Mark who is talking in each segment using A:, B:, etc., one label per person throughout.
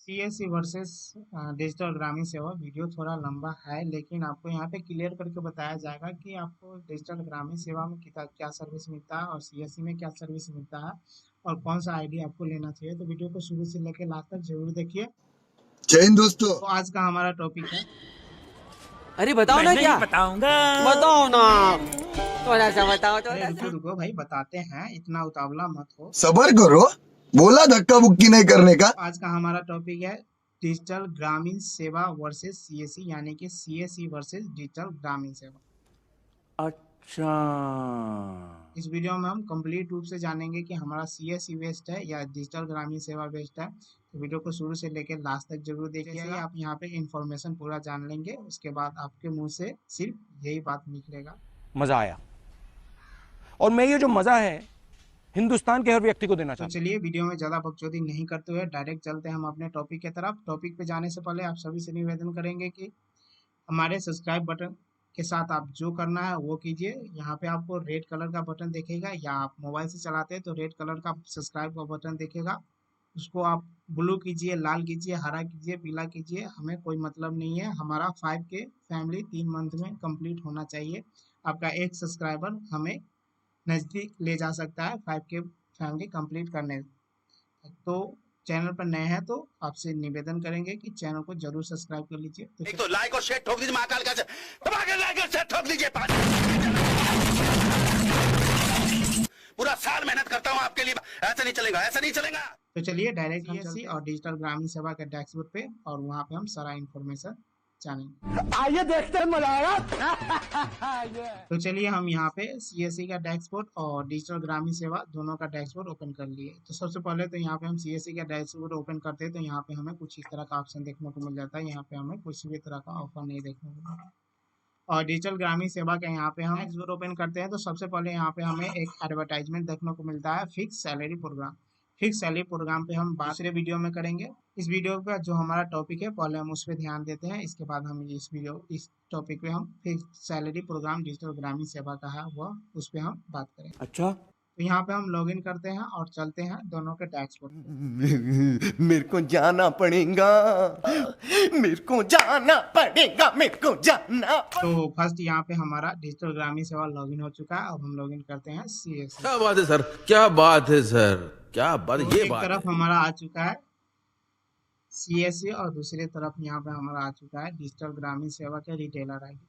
A: CSC versus digital ग्रामीण सेवा video थोड़ा लंबा है, लेकिन आपको यहाँ पे क्लियर करके बताया जाएगा कि आपको डिजिटल ग्रामीण सेवा में क्या क्या सर्विस मिलता है और सीएससी में क्या सर्विस मिलता है और कौन सा आईडी आपको लेना चाहिए। तो वीडियो को शुरू से लेकर लास्ट तक जरूर देखिए।
B: जय हिंद दोस्तों।
A: तो आज का हमारा टॉपिक है,
C: अरे बताओ ना,
D: मैं
C: क्या
D: नहीं बताऊंगा।
C: बताओ ना, थोड़ा सा बताओ,
A: अरे
C: थोड़ा
A: रुको
C: सा।
A: रुको भाई बताते हैं, इतना उतावला मत हो।
B: सबर करो, बोला धक्का मुक्की नहीं करने का।
A: आज का हमारा टॉपिक है डिजिटल ग्रामीण सेवा वर्सेस सीएससी, यानी कि सीएससी वर्सेस डिजिटल ग्रामीण सेवा।
D: अच्छा,
A: इस वीडियो में हम कंप्लीट रूप से जानेंगे कि हमारा सीएससी बेस्ड है या डिजिटल ग्रामीण सेवा बेस्ड है। तो वीडियो को शुरू से लेकर लास्ट तक जरूर देखिए, आप यहाँ पे इंफॉर्मेशन पूरा जान लेंगे, उसके बाद आपके मुंह से सिर्फ यही बात निकलेगा।
D: मजा आया। और मैं ये जो मजा है हिंदुस्तान के हर व्यक्ति को देना
A: तो
D: चाहता
A: चलिए वीडियो में ज्यादा बकचोदी नहीं करते हुए डायरेक्ट चलते हैं हम अपने टॉपिक की तरफ। टॉपिक पे जाने से पहले आप सभी से निवेदन करेंगे कि हमारे सब्सक्राइब बटन के साथ आप जो करना है वो कीजिए। यहाँ पे आपको रेड कलर का बटन दिखेगा, या आप मोबाइल से चलाते हैं तो रेड कलर का सब्सक्राइब का बटन दिखेगा, उसको आप ब्लू कीजिए, लाल कीजिए, हरा कीजिए, पीला कीजिए, हमें कोई मतलब नहीं है। हमारा 5K फैमिली 3 मंथ में कंप्लीट होना चाहिए। आपका एक सब्सक्राइबर हमें नज़दीक ले जा सकता है 5K फैमिली कंप्लीट करने। तो चैनल पर नए हैं तो आपसे निवेदन करेंगे कि चैनल को जरूर सब्सक्राइब कर लीजिए।
E: एक तो लाइक और शेयर ठोक दीजिए, महाकाल का दबा के लाइक और शेयर ठोक दीजिए। पूरा साल मेहनत करता हूँ आपके लिए, ऐसा नहीं चलेगा, ऐसा नहीं चलेगा।
A: तो चलिए डायरेक्ट सीएससी और डिजिटल ग्रामीण सेवा के डैशबोर्ड पे, और वहाँ पे हम सारा इन्फॉर्मेशन जानेंगे।
C: आइए देखते हैं, मजा आएगा।
A: तो चलिए हम यहाँ पे सीएससी का डैशबोर्ड और डिजिटल ग्रामीण सेवा दोनों का डैशबोर्ड ओपन कर लिए। तो सबसे पहले तो यहाँ पे हम सीएससी का डैशबोर्ड ओपन करते हैं तो यहाँ पे हमें कुछ इस तरह का ऑप्शन देखने को मिल जाता है। यहाँ पे हमें कुछ भी तरह का ऑफर नहीं देखने को मिलता। और डिजिटल ग्रामीण सेवा के यहाँ पे हम डैशबोर्ड ओपन करते हैं तो सबसे पहले यहाँ पे हमें एक एडवर्टाइजमेंट देखने को मिलता है, fix salary program. Fix salary program पे हम दूसरे वीडियो में करेंगे। इस वीडियो का जो हमारा टॉपिक है पहले हम उस पर ध्यान देते हैं, इसके बाद हम इस टॉपिक पे हम फिक्स सैलरी प्रोग्राम डिजिटल ग्रामीण सेवा का है वह उस पर हम बात करेंगे।
D: अच्छा,
A: तो यहाँ पे हम लॉगिन करते हैं और चलते हैं दोनों के डैशबोर्ड पे।
C: मेरे को जाना पड़ेगा, मेरे को जाना पड़ेगा, मेरे को जाना।
A: तो फर्स्ट यहाँ पे हमारा डिजिटल ग्रामीण सेवा लॉगिन हो चुका है। अब हम लॉगिन करते हैं सीएससी।
F: क्या बात है सर, क्या बात है सर, क्या बात,
A: तो
F: ये
A: एक
F: बात
A: तरफ
F: है।
A: हमारा आ चुका है सीएससी और दूसरी तरफ यहाँ पे हमारा आ चुका है डिजिटल ग्रामीण सेवा के रिटेलर आईडी।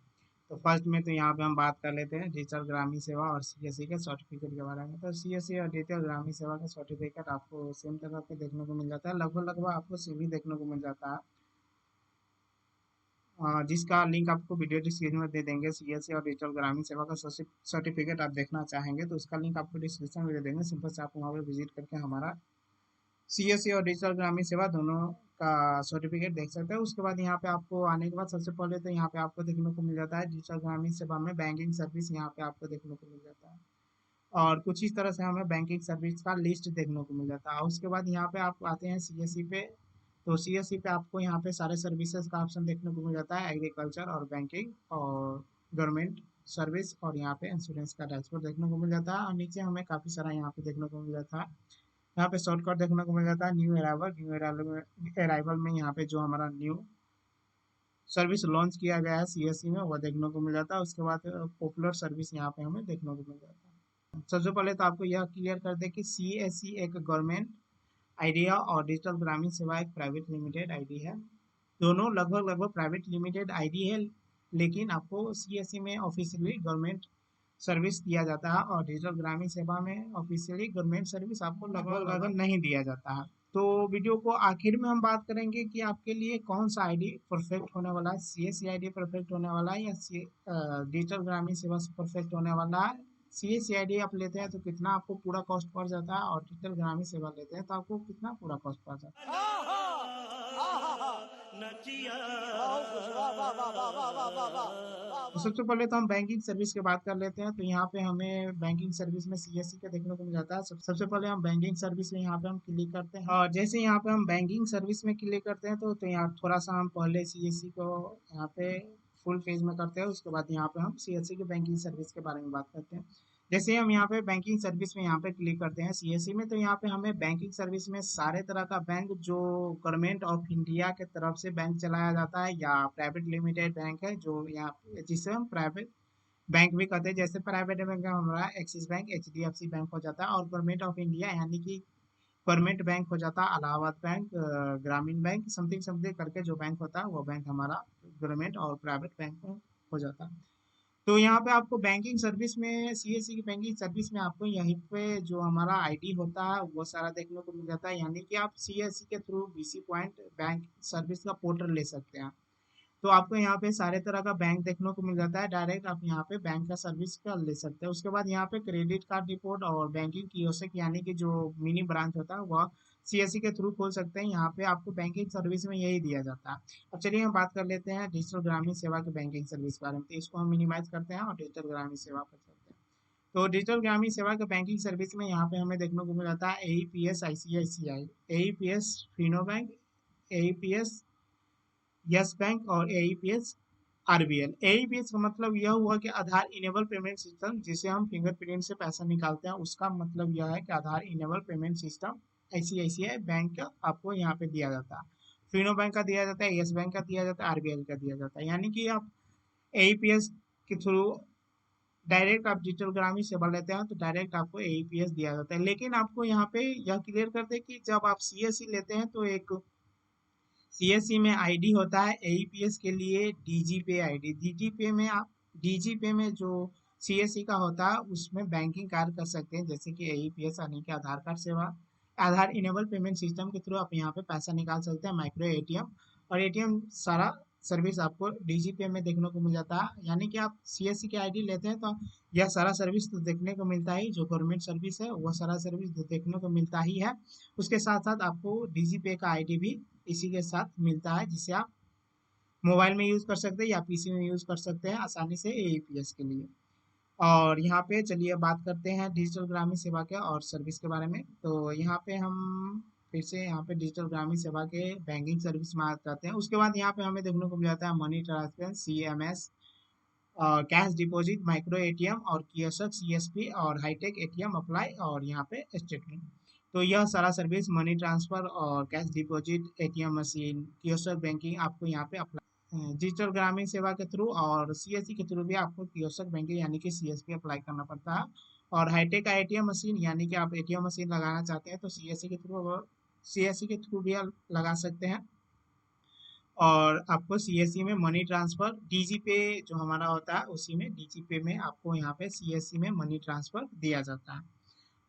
A: तो फर्स्ट में तो यहाँ पे हम बात कर लेते हैं डिजिटल ग्रामीण सेवा और सीएससी के सर्टिफिकेट के बारे में। तो सीएससी और डिजिटल ग्रामीण सेवा का सर्टिफिकेट आपको सेम तरह के देखने को मिल जाता है, लगभग आपको सीवी देखने को मिल जाता है, जिसका लिंक आपको वीडियो डिस्क्रिप्शन में दे देंगे। सीएससी और डिजिटल ग्रामीण सेवा का सर्टिफिकेट आप देखना चाहेंगे तो उसका लिंक आपको डिस्क्रिप्शन में दे देंगे। सिंपल से आप वहाँ पर विजिट करके हमारा सीएससी और डिजिटल ग्रामीण सेवा दोनों का सर्टिफिकेट देख सकते हैं। उसके बाद यहाँ पे आपको आने के बाद सबसे पहले तो यहाँ पे आपको देखने को मिल जाता है डिजिटल ग्रामीण सेवा में बैंकिंग सर्विस, यहाँ पे आपको देखने को मिल जाता है और कुछ इस तरह से हमें बैंकिंग सर्विस का लिस्ट देखने को मिल जाता है। उसके बाद यहाँ पे आप आते हैं सीएससी पे, तो सीएससी पे आपको यहाँ पे सारे सर्विसेज का ऑप्शन देखने को मिल जाता है, एग्रीकल्चर और बैंकिंग और गवर्नमेंट सर्विस, और यहाँ पे इंश्योरेंस का डैशबोर्ड देखने को मिल जाता है। और नीचे हमें काफ़ी सारा यहाँ पे देखने को मिल जाता है, यहाँ पे शॉर्टकट देखने को मिल जाता है न्यू अराइवल में यहाँ पे जो हमारा न्यू सर्विस लॉन्च किया गया है सीएससी में वह देखने को मिल जाता है। उसके बाद पॉपुलर सर्विस यहाँ पे हमें देखने को मिल जाता है। सबसे पहले तो आपको यह क्लियर कर दे कि सीएससी एक गवर्नमेंट आइडिया और डिजिटल ग्रामीण सेवा एक प्राइवेट लिमिटेड आईडी है। दोनों लगभग प्राइवेट लिमिटेड आईडी है, लेकिन आपको सीएससी में ऑफिशियली गवर्नमेंट सर्विस दिया जाता है और डिजिटल ग्रामीण सेवा में ऑफिशियली गवर्नमेंट सर्विस आपको लगभग नहीं दिया जाता है। तो वीडियो को आखिर में हम बात करेंगे कि आपके लिए कौन सा आईडी परफेक्ट होने वाला है, सीएससी आईडी परफेक्ट होने वाला है या डिजिटल ग्रामीण सेवा से परफेक्ट होने वाला है। सीएससी आईडी आप लेते हैं तो कितना आपको पूरा कॉस्ट पड़ जाता है, और डिजिटल ग्रामीण सेवा लेते हैं तो आपको कितना पूरा कॉस्ट पड़ जाता है। तो सबसे पहले तो हम बैंकिंग सर्विस की बात कर लेते हैं। तो यहाँ पे हमें बैंकिंग सर्विस में सीएससी का देखने को मिल जाता है। सबसे पहले हम बैंकिंग सर्विस में यहाँ पे हम क्लिक करते हैं, और जैसे यहाँ पे हम बैंकिंग सर्विस में क्लिक करते हैं तो यहाँ थोड़ा सा हम पहले सीएससी को यहाँ पे फुल पेज में करते हैं। उसके बाद यहाँ पे हम सीएससी के बैंकिंग सर्विस के बारे में बात करते हैं। जैसे हम यहाँ पे बैंकिंग सर्विस में यहाँ पे क्लिक करते हैं सीएससी में, तो यहाँ पे हमें बैंकिंग सर्विस में सारे तरह का बैंक जो गवर्नमेंट ऑफ इंडिया के तरफ से बैंक चलाया जाता है या प्राइवेट लिमिटेड बैंक है जो यहाँ पे, जिसे हम प्राइवेट बैंक भी कहते हैं। जैसे प्राइवेट बैंक का हमारा एक्सिस बैंक, एचडीएफसी बैंक हो जाता है, और गवर्नमेंट ऑफ इंडिया यानी कि गवर्नमेंट बैंक हो जाता है इलाहाबाद बैंक, ग्रामीण बैंक, समथिंग समथिंग करके जो बैंक होता है वो बैंक हमारा गवर्नमेंट और प्राइवेट बैंक हो जाता है। तो यहाँ पे आपको बैंकिंग सर्विस में, सीएससी की बैंकिंग सर्विस में आपको यहीं पे जो हमारा आईडी होता है वो सारा देखने को मिल जाता है, यानी कि आप सीएससी के through BC point bank service का पोर्टल ले सकते हैं। तो आपको यहाँ पे सारे तरह का बैंक देखने को मिल जाता है, डायरेक्ट आप यहाँ पे बैंक का सर्विस का ले सकते हैं। उसके बाद यहाँ पे क्रेडिट कार्ड रिपोर्ट और बैंकिंग कियोस्क यानी कि जो मिनी ब्रांच होता है वह सीएससी के थ्रू खोल सकते हैं। यहाँ पे आपको बैंकिंग सर्विस में यही दिया जाता है। अब चलिए हम बात कर लेते हैं डिजिटल ग्रामीण सेवा की बैंकिंग सर्विस के बारे में। तो इसको हम मिनिमाइज करते हैं और डिजिटल ग्रामीण सेवा पर चलते हैं। तो डिजिटल ग्रामीण सेवा के बैंकिंग सर्विस में यहाँ पे हमें देखने को मिल जाता है AEPS ICICI, AEPS Fino bank, AEPS yes bank और एईपीएस आरबीएल। एईपीएस का मतलब यह हुआ कि आधार इनेबल पेमेंट सिस्टम, जिसे हम फिंगरप्रिंट से पैसा निकालते हैं, उसका मतलब यह है कि Aadhaar enable payment system ICICI bank का आपको यहाँ पे दिया जाता है, फिनो बैंक का दिया जाता है, यस बैंक का दिया जाता है, आरबीएल का दिया जाता है। यानी कि आप एईपीएस के थ्रू डायरेक्ट आप डिजिटल ग्रामीण सेवा लेते हैं तो डायरेक्ट आपको एईपीएस दिया जाता है। लेकिन आपको यहाँ पे यह क्लियर कर दे कि जब आप सीएससी लेते हैं तो एक सीएससी में आईडी होता है एईपीएस के लिए डीजीपे आईडी, डीजीपे में आप डीजीपे में जो सीएससी का होता है उसमें बैंकिंग कार्य कर सकते हैं, जैसे कि एईपीएस यानी कि आधार कार्ड सेवा, आधार इनेबल पेमेंट सिस्टम के थ्रू आप यहाँ पे पैसा निकाल सकते हैं, माइक्रो एटीएम और एटीएम सारा सर्विस आपको डीजीपे में देखने को मिल जाता है। यानी कि आप सीएससी की आईडी लेते हैं तो यह सारा सर्विस तो देखने को मिलता ही, जो गवर्नमेंट सर्विस है वह सारा सर्विस तो देखने को मिलता ही है। उसके साथ साथ आपको डीजीपे का आईडी भी इसी के साथ मिलता है, जिसे आप मोबाइल में यूज कर सकते हैं या पीसी में यूज कर सकते हैं आसानी से एईपीएस के लिए। और यहाँ पे चलिए बात करते हैं डिजिटल ग्रामीण सेवा के और सर्विस के बारे में। तो यहाँ पे हम फिर से यहाँ पे डिजिटल ग्रामीण सेवा के बैंकिंग सर्विस में आ जाते हैं। उसके बाद यहाँ पे हमें देखने को मिल जाता है money transfer, CMS, cash deposit, micro ATM और कियोस्क सीएसपी और हाईटेक एटीएम अप्लाई और यहाँ पे स्टेटमेंट। तो यह सारा सर्विस मनी ट्रांसफर और cash deposit, ATM machine, kiosk banking आपको यहाँ पे अप्लाई डिजिटल ग्रामीण सेवा के थ्रू और सीएससी के थ्रू भी आपको कियोस्क बैंकिंग यानी कि सीएसपी अप्लाई करना पड़ता है। और हाईटेक का एटीएम मशीन यानी कि आप एटीएम मशीन लगाना चाहते हैं तो सीएससी के थ्रू भी आप लगा सकते हैं। और आपको सीएससी में मनी ट्रांसफर डीजीपे जो हमारा होता है उसी में डीजीपे में आपको यहाँ पे सीएससी में मनी ट्रांसफर दिया जाता है।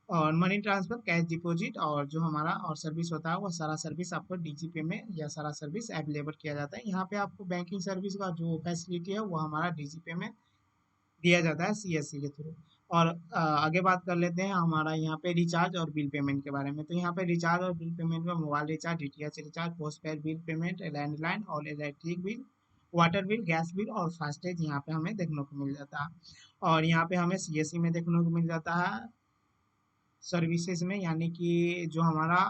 A: और मनी ट्रांसफर, कैश डिपॉजिट और जो हमारा और सर्विस होता है वो सारा सर्विस आपको डीजीपे में यह सारा सर्विस अवेलेबल किया जाता है। यहाँ पे आपको बैंकिंग सर्विस का जो फैसिलिटी है वो हमारा डीजीपे में दिया जाता है सीएससी के थ्रू। और आगे बात कर लेते हैं हमारा यहाँ पे रिचार्ज और बिल पेमेंट के बारे में। तो यहाँ पे रिचार्ज और बिल पेमेंट में mobile recharge, DTH recharge, postpaid bill payment, landline और electric bill, water bill, gas bill और फास्टैग यहाँ पे हमें देखने को मिल जाता है। और यहाँ पे हमें सीएससी में देखने को मिल जाता है सर्विसेज में, यानी कि जो हमारा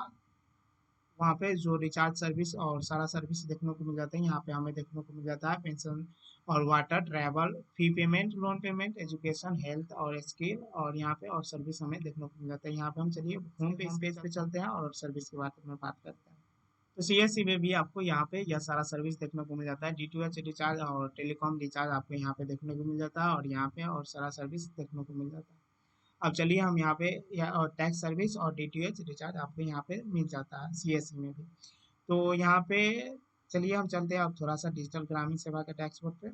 A: वहाँ पे जो रिचार्ज सर्विस और सारा सर्विस देखने को मिल जाता है। यहाँ पे हमें देखने को मिल जाता है पेंशन और water, travel, fee payment, loan payment, education, health और स्किल और यहाँ पे और सर्विस हमें देखने को मिल जाता है। यहाँ पे हम चलिए होम पेज पे चलते हैं और सर्विस के बारे में बात करते हैं। तो सीएससी में भी आपको यहाँ पे यह सारा सर्विस देखने को मिल जाता है। डीटीएच रिचार्ज और टेलीकॉम रिचार्ज आपको यहाँ पे देखने को मिल जाता है और यहाँ पे और सारा सर्विस देखने को मिल जाता है। अब चलिए हम यहाँ पे और टैक्स सर्विस और डीटीएच रिचार्ज आपको यहाँ पे मिल जाता है सीएससी में भी। तो यहाँ पे चलिए हम चलते हैं अब थोड़ा सा डिजिटल ग्रामीण सेवा के डैशबोर्ड पे।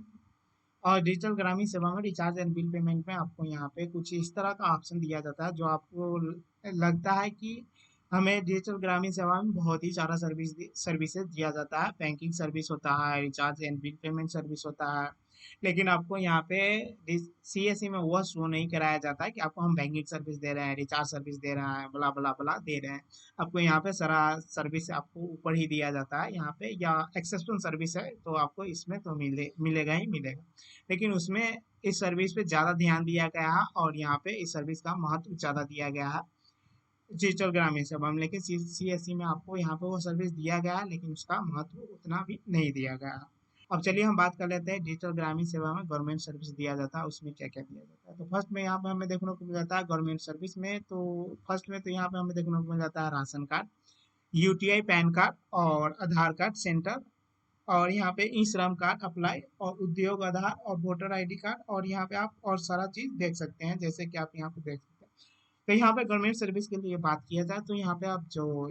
A: और डिजिटल ग्रामीण सेवा में रिचार्ज एंड बिल पेमेंट में आपको यहाँ पे कुछ इस तरह का ऑप्शन दिया जाता है जो आपको लगता है कि हमें डिजिटल ग्रामीण सेवा में बहुत ही सारा सर्विसेज दिया जाता है, बैंकिंग सर्विस होता है, recharge and bill payment service होता है, लेकिन आपको यहाँ पे सीएससी में वह शो नहीं कराया जाता है कि आपको हम बैंकिंग सर्विस दे रहे हैं, रिचार्ज सर्विस दे रहा है, बला बला बला दे रहे हैं। आपको यहाँ पे सारा सर्विस आपको ऊपर ही दिया जाता है यहाँ पे, या एक्सेप्शन सर्विस है तो आपको इसमें तो मिलेगा ही मिलेगा, लेकिन उसमें इस सर्विस पे ज़्यादा ध्यान दिया गया है और यहाँ पे इस सर्विस का महत्व ज़्यादा दिया गया है डिजिटल ग्रामीण सेवा में। लेकिन सीएससी में आपको यहाँ पे वो सर्विस दिया गया है लेकिन उसका महत्व उतना भी नहीं दिया गया है। अब चलिए हम बात कर लेते हैं डिजिटल ग्रामीण सेवा में गवर्नमेंट सर्विस दिया जाता है उसमें क्या क्या दिया जाता है। तो फर्स्ट में यहाँ पे हमें देखने को मिल जाता है गवर्नमेंट सर्विस में, तो फर्स्ट में तो यहाँ पे हमें देखने को मिल जाता है ration card, UTI pan card और आधार कार्ड सेंटर, और यहाँ पे ई श्रम कार्ड अप्लाई और उद्योग आधार और वोटर आईडी कार्ड, और यहाँ पे आप और सारा चीज देख सकते हैं जैसे कि आप यहाँ पे देख सकते हैं। तो यहाँ पे गवर्नमेंट सर्विस के लिए बात किया जाए तो यहाँ पे आप जो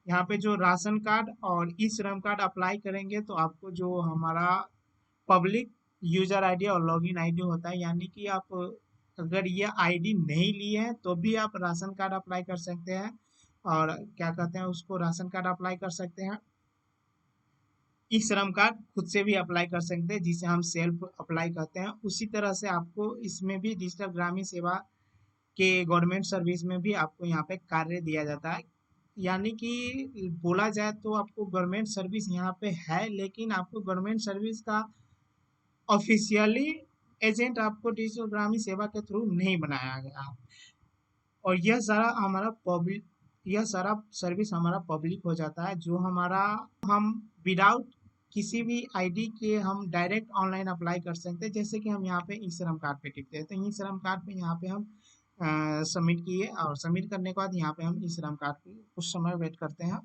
A: यहाँ पे जो राशन कार्ड और ई श्रम कार्ड अप्लाई करेंगे तो आपको जो हमारा पब्लिक यूजर आईडी और लॉगिन आईडी होता है, यानी कि आप अगर ये आईडी नहीं लिए हैं तो भी आप राशन कार्ड अप्लाई कर सकते हैं, और क्या कहते हैं उसको राशन कार्ड अप्लाई कर सकते हैं। ई श्रम कार्ड खुद से भी अप्लाई कर सकते हैं जिसे हम सेल्फ अप्लाई कहते हैं। उसी तरह से आपको इसमें भी डिजिटल ग्रामीण सेवा के गवर्नमेंट सर्विस में भी आपको यहाँ पे कार्य दिया जाता है, यानी कि बोला जाए तो आपको गवर्नमेंट सर्विस यहाँ पे है, लेकिन आपको गवर्नमेंट सर्विस का ऑफिशियली एजेंट आपको डिजिटल ग्रामीण सेवा के थ्रू नहीं बनाया गया है। और यह सारा सर्विस हमारा पब्लिक हो जाता है, जो हमारा हम विदाउट किसी भी आईडी के हम डायरेक्ट ऑनलाइन अप्लाई कर सकते हैं। जैसे कि हम यहाँ पे ई श्रम कार्ड पे टिकते हैं तो ई श्रम कार्ड पे यहाँ पे हम सबमिट किए, और सबमिट करने के बाद यहाँ पे हम ई श्रम कार्ड पे कुछ समय वेट करते हैं,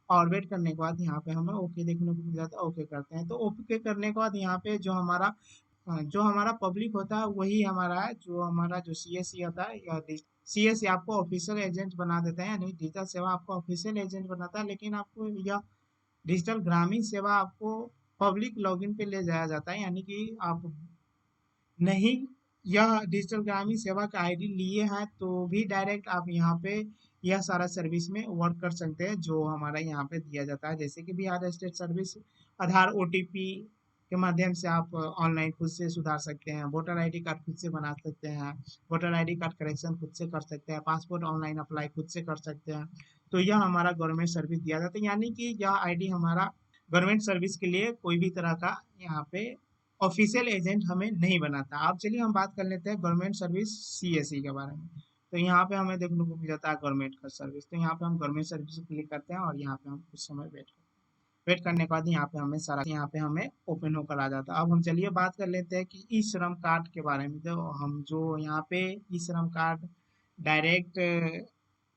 A: और वेट करने के बाद यहाँ पे हमें ओके देखने को मिल जाता है, ओके करते हैं। तो ओके करने के बाद यहाँ पे जो हमारा पब्लिक होता है वही हमारा है, जो सीएससी होता है या सीएससी आपको ऑफिशियल एजेंट बना देता है, यानी डिजिटल सेवा आपको ऑफिशियल एजेंट बनाता है, लेकिन आपको यह डिजिटल ग्रामीण सेवा आपको पब्लिक लॉगिन पे ले जाया जाता है, यानी कि आप नहीं यह डिजिटल ग्रामीण सेवा का आईडी लिए हैं तो भी डायरेक्ट आप यहाँ पे यह सारा सर्विस में वर्क कर सकते हैं जो हमारा यहाँ पे दिया जाता है। जैसे कि बिहार स्टेट सर्विस आधार ओटीपी के माध्यम से आप ऑनलाइन खुद से सुधार सकते हैं, वोटर आईडी कार्ड खुद से बना सकते हैं, वोटर आईडी कार्ड करेक्शन खुद से कर सकते हैं, पासपोर्ट ऑनलाइन अप्लाई खुद से कर सकते हैं। तो यह हमारा गवर्नमेंट सर्विस दिया जाता है, यानी कि यह आईडी हमारा गवर्नमेंट सर्विस के लिए कोई भी तरह का यहाँ पे ऑफिशियल एजेंट हमें नहीं बनाता। अब चलिए हम बात कर लेते हैं गवर्नमेंट सर्विस सीएससी के बारे में। तो यहाँ पे हमें देखने को मिल जाता है गवर्नमेंट का सर्विस, तो यहाँ पे हम गवर्नमेंट सर्विस क्लिक करते हैं और यहाँ पे हम कुछ समय वेट करने के बाद यहाँ पे हमें सारा यहाँ पे हमें ओपन होकर आ जाता है। अब हम चलिए बात कर लेते हैं कि ई श्रम कार्ड के बारे में। तो हम जो यहाँ पे ई श्रम कार्ड डायरेक्ट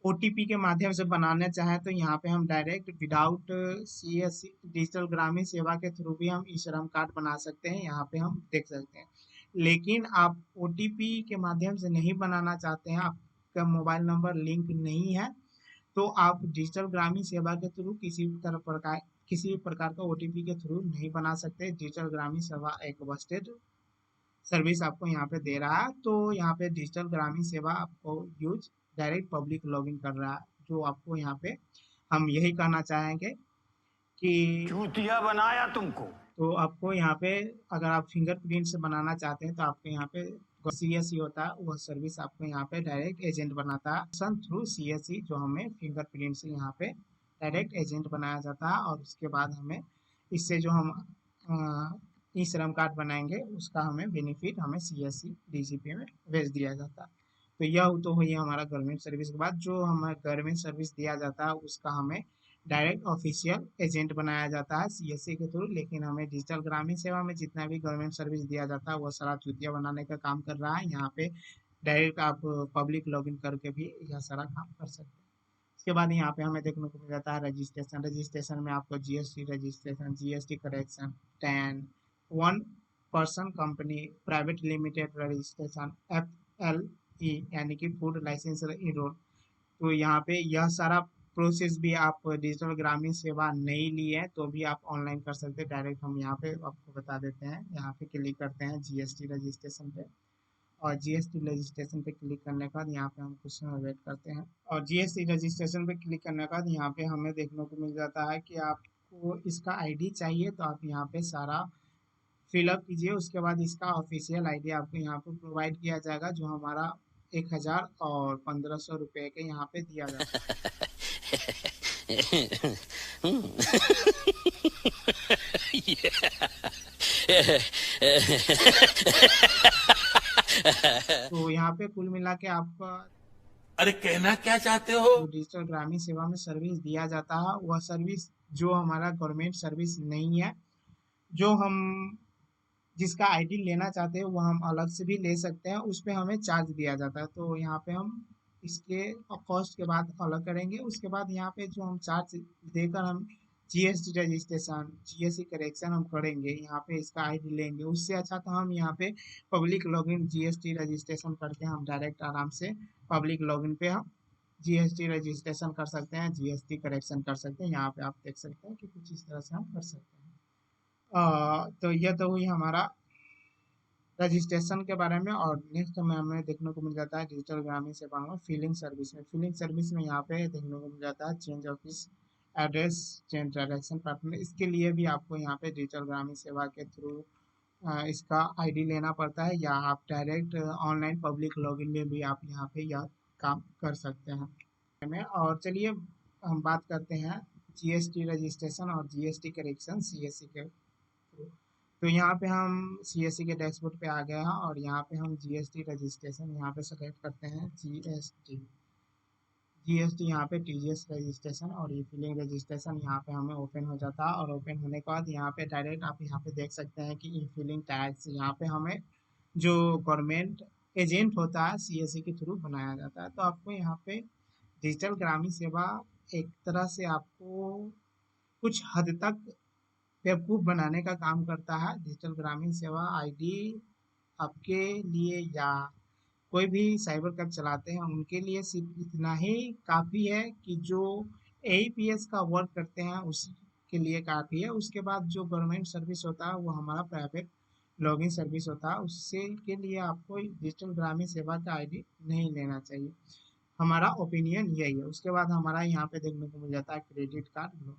A: ओटीपी के माध्यम से बनाना चाहें तो यहाँ पे हम डायरेक्ट विदाउट सीएससी डिजिटल ग्रामीण सेवा के थ्रू भी हम ई श्रम कार्ड बना सकते हैं, यहाँ पे हम देख सकते हैं। लेकिन आप ओटीपी के माध्यम से नहीं बनाना चाहते हैं, आपका मोबाइल नंबर लिंक नहीं है, तो आप डिजिटल ग्रामीण सेवा के थ्रू किसी भी प्रकार का ओटीपी के थ्रू नहीं बना सकते। डिजिटल ग्रामीण सेवा एक वेस्टेड सर्विस आपको यहाँ पे दे रहा है, तो यहाँ पे डिजिटल ग्रामीण सेवा आपको यूज डायरेक्ट पब्लिक लॉगिन कर रहा है। जो आपको यहाँ पे हम यही कहना चाहेंगे कि
G: चूतिया बनाया तुमको।
A: तो आपको यहाँ पे अगर आप फिंगरप्रिंट से बनाना चाहते हैं तो आपको यहाँ पे सीएससी होता है, वह सर्विस आपको यहाँ पे डायरेक्ट एजेंट बनाता है थ्रू सीएससी, जो हमें फिंगरप्रिंट से यहाँ पे डायरेक्ट एजेंट बनाया जाता है। और उसके बाद हमें इससे जो हम ई श्रम कार्ड बनाएंगे उसका हमें बेनिफिट हमें सीएससी डीजीपी में भेज दिया जाता है। तो यह तो हुई हमारा गवर्नमेंट सर्विस के बाद जो हमें गवर्नमेंट सर्विस दिया जाता है उसका हमें डायरेक्ट ऑफिशियल एजेंट बनाया जाता है सीएससी के थ्रू। लेकिन हमें डिजिटल ग्रामीण सेवा में जितना भी गवर्नमेंट सर्विस दिया जाता है वो सारा चूतिया बनाने का काम कर रहा है। यहाँ पे डायरेक्ट आप पब्लिक लॉगिन करके भी यह सारा काम कर सकते हैं। इसके बाद यहाँ पे हमें देखने को मिल जाता है रजिस्ट्रेशन में आपको GST registration, GST correction, tan, one person company private limited registration, FLE यानी कि फूड लाइसेंस इनरोल। तो यहाँ पे यह सारा प्रोसेस भी आप डिजिटल ग्रामीण सेवा नहीं ली है तो भी आप ऑनलाइन कर सकते हैं। डायरेक्ट हम यहाँ पे आपको बता देते हैं, यहाँ पे क्लिक करते हैं जीएसटी रजिस्ट्रेशन पे, और जीएसटी रजिस्ट्रेशन पे क्लिक करने के बाद यहाँ पे हम कुछ समय वेट करते हैं, और जीएसटी रजिस्ट्रेशन पे क्लिक करने के बाद यहाँ पे हमें देखने को मिल जाता है कि आपको इसका आईडी चाहिए, तो आप यहाँ पे सारा फिलअप कीजिए। उसके बाद इसका ऑफिशियल आईडी आपको यहाँ पे प्रोवाइड किया जाएगा, जो हमारा 1000 और 1500 रुपये के यहाँ पे दिया जाता है। तो यहाँ पे कुल मिला के आपका
F: अरे कहना क्या चाहते हो?
A: जो डिजिटल ग्रामीण सेवा में सर्विस दिया जाता है वह सर्विस जो हमारा गवर्नमेंट सर्विस नहीं है, जो हम जिसका आईडी लेना चाहते हैं वो हम अलग से भी ले सकते हैं, उस पे हमें चार्ज दिया जाता है। तो यहाँ पे हम इसके कॉस्ट के बाद अलग करेंगे। उसके बाद यहाँ पे जो हम चार्ज देकर हम जीएसटी रजिस्ट्रेशन जीएसटी करेक्शन हम करेंगे, यहाँ पे इसका आईडी लेंगे, उससे अच्छा तो हम यहाँ पे पब्लिक लॉगिन जीएसटी रजिस्ट्रेशन करके हम डायरेक्ट आराम से पब्लिक लॉगिन पे हम जीएसटी रजिस्ट्रेशन कर सकते हैं, जीएसटी करेक्शन कर सकते हैं। यहाँ पे आप देख सकते हैं कि कुछ इस तरह से हम कर सकते हैं। तो यह तो हुई हमारा रजिस्ट्रेशन के बारे में। और नेक्स्ट में हमें देखने को मिल जाता है डिजिटल ग्रामीण सेवा में फिलिंग सर्विस में। फिलिंग सर्विस में यहाँ पे देखने को मिल जाता है change office address, change transaction partner. इसके लिए भी आपको यहाँ पे डिजिटल ग्रामीण सेवा के थ्रू इसका आईडी लेना पड़ता है, या आप डायरेक्ट ऑनलाइन पब्लिक लॉगिन में भी आप यहाँ पे यह काम कर सकते हैं। और चलिए हम बात करते हैं जीएसटी रजिस्ट्रेशन और जीएसटी करेक्शन सीएससी के थ्रू। तो यहाँ पे हम सीएससी के डैशबोर्ड पे आ गए हैं और यहाँ पे हम जीएसटी रजिस्ट्रेशन यहाँ पे सेलेक्ट करते हैं। जीएसटी यहाँ पे टीजीएस रजिस्ट्रेशन और ई फिलिंग रजिस्ट्रेशन यहाँ पे हमें ओपन हो जाता है। और ओपन होने के बाद यहाँ पे डायरेक्ट आप यहाँ पे देख सकते हैं कि ई फिलिंग टैक्स यहाँ पे हमें जो गवर्नमेंट एजेंट होता है सीएससी के थ्रू बनाया जाता है। तो आपको यहाँ पे डिजिटल ग्रामीण सेवा एक तरह से आपको कुछ हद तक बेवकूफ़ बनाने का काम करता है। डिजिटल ग्रामीण सेवा आईडी आपके लिए या कोई भी साइबर कैफ़े चलाते हैं उनके लिए सिर्फ इतना ही काफ़ी है कि जो एईपीएस का वर्क करते हैं उसी के लिए काफ़ी है। उसके बाद जो गवर्नमेंट सर्विस होता है वो हमारा प्राइवेट लॉगिन सर्विस होता है, उससे के लिए आपको डिजिटल ग्रामीण सेवा का आईडी नहीं लेना चाहिए। हमारा ओपिनियन यही है। उसके बाद हमारा यहाँ पे देखने को मिल जाता है क्रेडिट कार्ड लोन।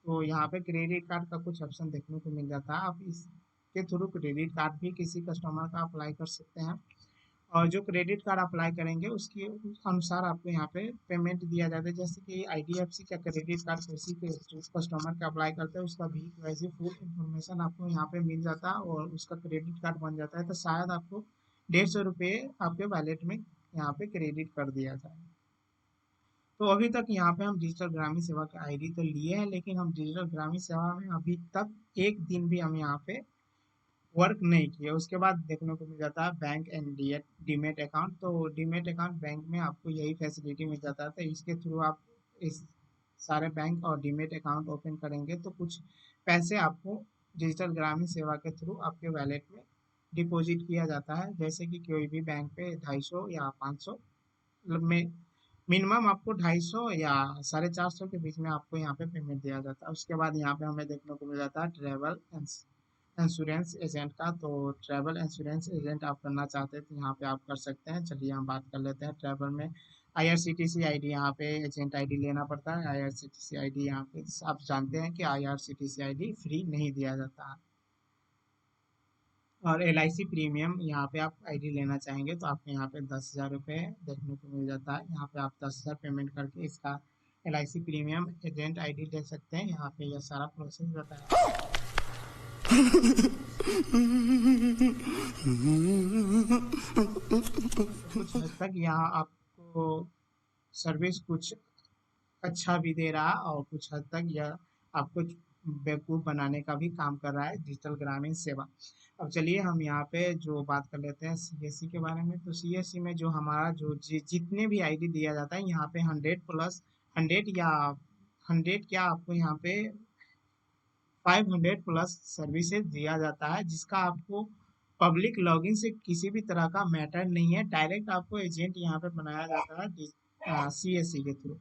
A: तो यहाँ पे क्रेडिट कार्ड का कुछ ऑप्शन देखने को मिल जाता है। आप इसके थ्रू क्रेडिट कार्ड भी किसी कस्टमर का अप्लाई कर सकते हैं, और जो क्रेडिट कार्ड अप्लाई करेंगे उसके अनुसार आपको यहाँ पे पेमेंट दिया जाता है। जैसे कि आईडीएफसी का क्रेडिट कार्ड किसी के कस्टमर का अप्लाई करते हैं, उसका भी वैसे फुल इन्फॉर्मेशन आपको यहाँ पे मिल जाता है और उसका क्रेडिट कार्ड बन जाता है। तो शायद आपको 150 रुपये आपके वैलेट में यहाँ पे क्रेडिट कर दिया जाए। तो अभी तक यहाँ पे हम डिजिटल ग्रामीण सेवा का आईडी तो लिए हैं, लेकिन हम डिजिटल ग्रामीण सेवा में अभी तक एक दिन भी हम यहाँ पे वर्क नहीं किए। उसके बाद देखने को मिल जाता है बैंक एंड डीमेट अकाउंट। तो डीमेट अकाउंट बैंक में आपको यही फैसिलिटी मिल जाता है। तो इसके थ्रू आप इस सारे बैंक और डीमेट अकाउंट ओपन करेंगे तो कुछ पैसे आपको डिजिटल ग्रामीण सेवा के थ्रू आपके वैलेट में डिपॉजिट किया जाता है। जैसे कि कोई भी बैंक पे 250 या 500 में मिनिमम आपको 250 या 450 के बीच में आपको यहाँ पे पेमेंट दिया जाता है। उसके बाद यहाँ पे हमें देखने को मिल जाता है ट्रैवल इंश्योरेंस एजेंट का। तो ट्रैवल इंश्योरेंस एजेंट आप करना चाहते हैं तो यहाँ पे आप कर सकते हैं। चलिए हम बात कर लेते हैं ट्रैवल में। आईआरसीटीसी आईडी यहाँ पे एजेंट आईडी लेना पड़ता है। आईआरसीटीसी आईडी यहाँ पे आप जानते हैं कि आईआरसीटीसी आईडी फ्री नहीं दिया जाता है। और एलआईसी प्रीमियम यहाँ पे आप आईडी लेना चाहेंगे तो आपको यहाँ पे 10,000 रुपये देखने को मिल जाता है। यहाँ पे आप 10,000 पेमेंट करके इसका एलआईसी प्रीमियम एजेंट आईडी ले सकते हैं। यहाँ पे यह सारा प्रोसेस बताया। कुछ हद तक यहाँ आपको सर्विस कुछ अच्छा भी दे रहा है और कुछ हद तक यह आपको बेवकूफ़ बनाने का भी काम कर रहा है डिजिटल ग्रामीण सेवा। अब चलिए हम यहाँ पे जो बात कर लेते हैं सीएससी के बारे में। तो सीएससी में जो हमारा जो जितने भी आईडी दिया जाता है यहाँ पे 100 प्लस 100 या 100 क्या आपको यहाँ पे 500 प्लस सर्विसेज दिया जाता है, जिसका आपको पब्लिक लॉगिन से किसी भी तरह का मैटर नहीं है। डायरेक्ट आपको एजेंट यहाँ पे बनाया जाता है सीएससी के थ्रू।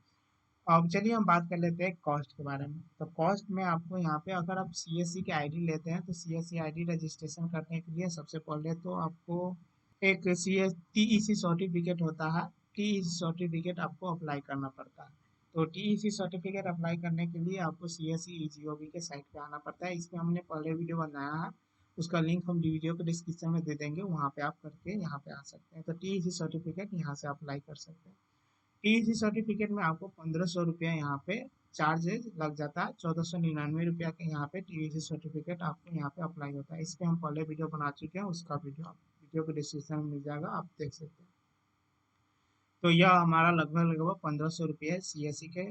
A: अब चलिए हम बात कर लेते हैं कॉस्ट के बारे में। तो कॉस्ट में आपको यहाँ पे अगर आप सीएससी के आईडी लेते हैं तो सीएससी आईडी रजिस्ट्रेशन करने के लिए सबसे पहले तो आपको एक टीईसी सर्टिफिकेट होता है। टीईसी सर्टिफिकेट आपको अप्लाई करना पड़ता है। तो टीईसी सर्टिफिकेट अप्लाई करने के लिए आपको सीएससी ईजीओबी के साइट पे आना पड़ता है। इसमें हमने पहले वीडियो बनाया है, उसका लिंक हम वीडियो के डिस्क्रिप्शन में दे देंगे, वहाँ पे आप करके यहाँ पे आ सकते हैं। तो टीईसी सर्टिफिकेट यहाँ से अप्लाई कर सकते हैं। टीईसी सर्टिफिकेट में आपको 1500 रुपया यहाँ पे चार्जेज लग जाता है। 1499 रुपया के यहाँ पे टीईसी सर्टिफिकेट आपको यहाँ पे अप्लाई होता है। इस पे हम पहले वीडियो बना चुके हैं, उसका वीडियो के डिस्क्रिप्शन में मिल जाएगा, आप देख सकते हैं। तो यह हमारा लगभग 1500 रुपये सीएससी के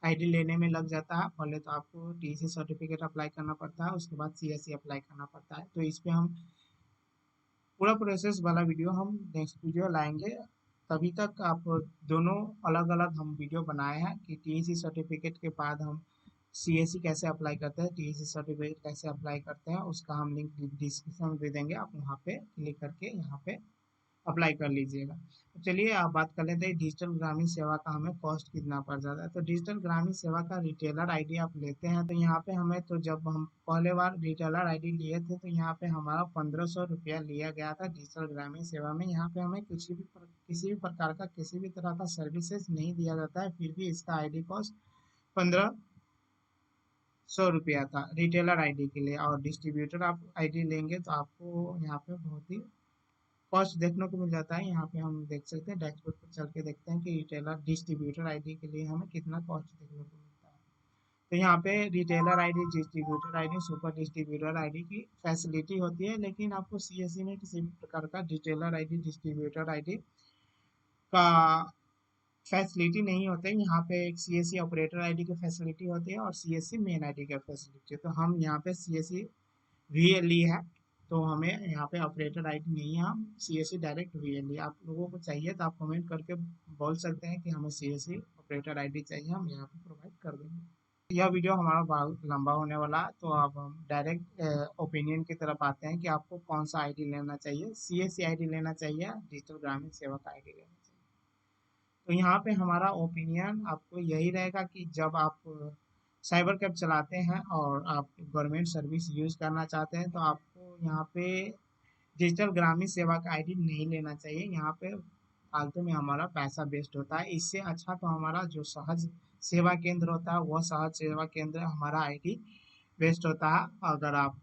A: आईडी लेने में लग जाता है। पहले तो आपको टीसी सर्टिफिकेट अप्लाई करना पड़ता है, उसके बाद सीएससी अप्लाई करना पड़ता है। तो इस पे हम पूरा प्रोसेस वाला वीडियो हम नेक्स्ट वीडियो लाएंगे। तभी तक आप दोनों अलग अलग हम वीडियो बनाए हैं कि टीसी सर्टिफिकेट के बाद हम सीएससी कैसे अप्लाई करते हैं, टीसी सर्टिफिकेट कैसे अप्लाई करते हैं, उसका हम लिंक डिस्क्रिप्शन में दे देंगे। आप वहाँ पे क्लिक करके यहाँ पे अप्लाई कर लीजिएगा। तो चलिए आप बात कर लेते हैं डिजिटल ग्रामीण सेवा का हमें कॉस्ट कितना पड़ जाता है। तो डिजिटल ग्रामीण सेवा का रिटेलर आईडी आप लेते हैं तो यहाँ पे हमें, तो जब हम पहले बार रिटेलर आईडी लिए थे तो यहाँ पे हमारा 1500 रुपया लिया गया था डिजिटल ग्रामीण सेवा में। यहाँ पे हमें किसी भी प्रकार का किसी भी तरह का सर्विसेज नहीं दिया जाता है, फिर भी इसका आईडी कॉस्ट 1500 रुपया था रिटेलर आईडी के लिए। और डिस्ट्रीब्यूटर आप आईडी लेंगे तो आपको यहाँ पे बहुत ही कॉस्ट देखने को मिल जाता है। यहाँ पे हम देख सकते हैं, डैशबोर्ड पर चल के देखते हैं कि रिटेलर डिस्ट्रीब्यूटर आईडी के लिए हमें कितना कॉस्ट देखने को मिलता है। तो यहाँ पे retailer ID, distributor ID, super distributor ID की फैसिलिटी होती है, लेकिन आपको सीएससी में किसी भी प्रकार का रिटेलर आईडी, डिस्ट्रीब्यूटर आईडी का फैसिलिटी नहीं होते। यहाँ पे एक सीएससी ऑपरेटर आईडी की फैसिलिटी होती है और सीएससी मेन आईडी की फैसिलिटी। तो हम यहाँ पे सीएससी वीएलई है, तो हमें यहाँ पे ऑपरेटर आईडी नहीं है, हम सीएससी डायरेक्ट वीएलई। आप लोगों को चाहिए तो आप कमेंट करके बोल सकते हैं कि हमें सीएससी ऑपरेटर आईडी चाहिए, हम यहाँ पे प्रोवाइड कर देंगे। यह वीडियो हमारा बहुत लंबा होने वाला है, तो अब हम डायरेक्ट ओपिनियन की तरफ आते हैं कि आपको कौन सा आईडी लेना चाहिए, सीएससी आईडी लेना चाहिए, डिजिटल ग्रामीण सेवा का आईडी लेना चाहिए। तो यहाँ पे हमारा ओपिनियन आपको यही रहेगा कि जब आप साइबर कैब चलाते हैं और आप गवर्नमेंट सर्विस यूज़ करना चाहते हैं तो आपको यहाँ पे डिजिटल ग्रामीण सेवा का आईडी नहीं लेना चाहिए। यहाँ पे फालतू में हमारा पैसा वेस्ट होता है। इससे अच्छा तो हमारा जो सहज सेवा केंद्र होता है, वह सहज सेवा केंद्र हमारा आईडी वेस्ट होता है। अगर आप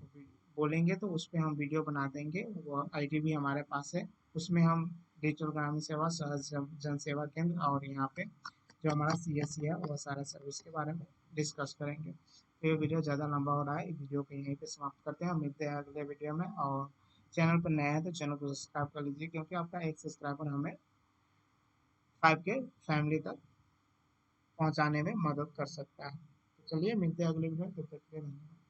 A: बोलेंगे तो उस पर हम वीडियो बना देंगे, वो आईडी भी हमारे पास है। उसमें हम डिजिटल ग्रामीण सेवा, सहज जन सेवा केंद्र और यहाँ पे जो हमारा सीएससी है वह सारा सर्विस के बारे में डिस्कस करेंगे। तो ये वीडियो ज़्यादा लंबा हो रहा है, वीडियो को यहीं पे समाप्त करते हैं। मिलते हैं अगले वीडियो में। और चैनल पर नया है तो चैनल को सब्सक्राइब कर लीजिए, क्योंकि आपका एक सब्सक्राइबर हमें 5K फैमिली तक पहुंचाने में मदद कर सकता है। तो चलिए मिलते हैं अगले वीडियो में, तब तक के लिए धन्यवाद।